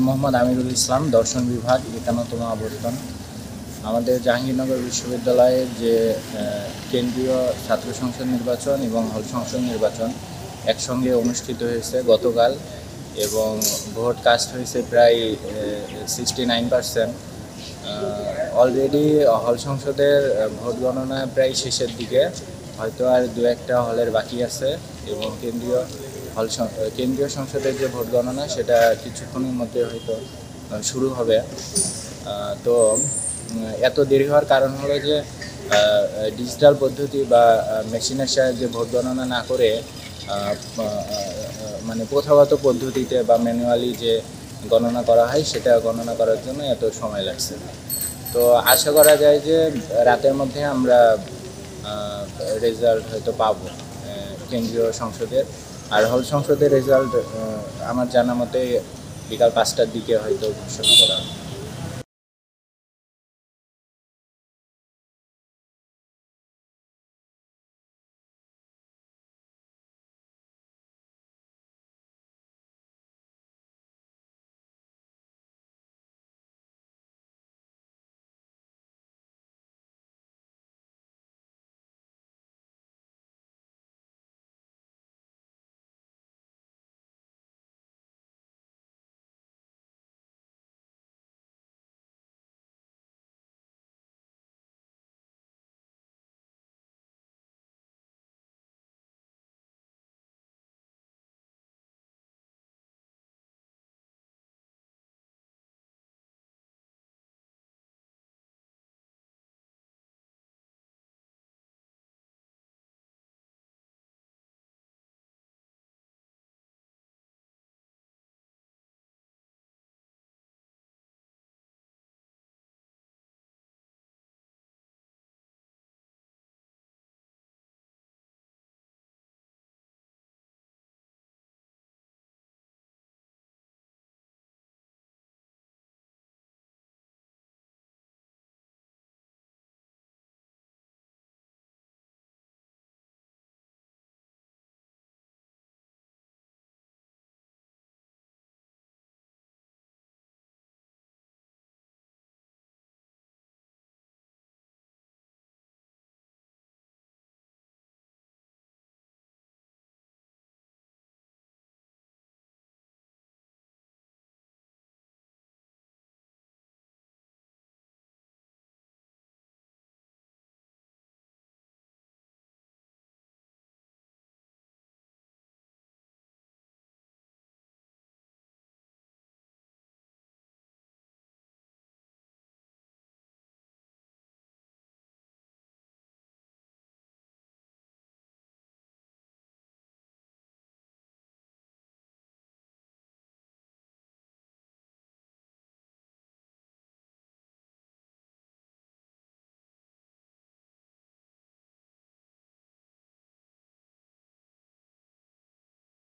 মোহাম্মদ আমিরুল ইসলাম, দর্শন বিভাগ, ৫১তম আবর্তন। আমাদের জাহাঙ্গীরনগর বিশ্ববিদ্যালয়ের যে কেন্দ্রীয় ছাত্র সংসদ নির্বাচন এবং হল সংসদ নির্বাচন একসঙ্গে অনুষ্ঠিত হয়েছে গতকাল, এবং ভোট কাস্ট হয়েছে প্রায় 69%। অলরেডি হল সংসদের ভোট গণনা প্রায় শেষের দিকে, হয়তো আর দু একটা হলের বাকি আছে, এবং কেন্দ্রীয় সংসদের যে ভোট গণনা সেটা কিছুক্ষণের মধ্যে হয়তো শুরু হবে। তো এত দেরি হওয়ার কারণ হলো যে ডিজিটাল পদ্ধতি বা মেশিনের সাহায্যে ভোট গণনা না করে মানে প্রথাগত পদ্ধতিতে বা ম্যানুয়ালি যে গণনা করা হয় সেটা গণনা করার জন্য এত সময় লাগছে। তো আশা করা যায় যে রাতের মধ্যে আমরা রেজাল্ট হয়তো পাবো কেন্দ্রীয় সংসদের। আর হল সংসদের রেজাল্ট আমার জানা মতে বিকাল ৫টার দিকে হয়তো ঘোষণা করা হবে।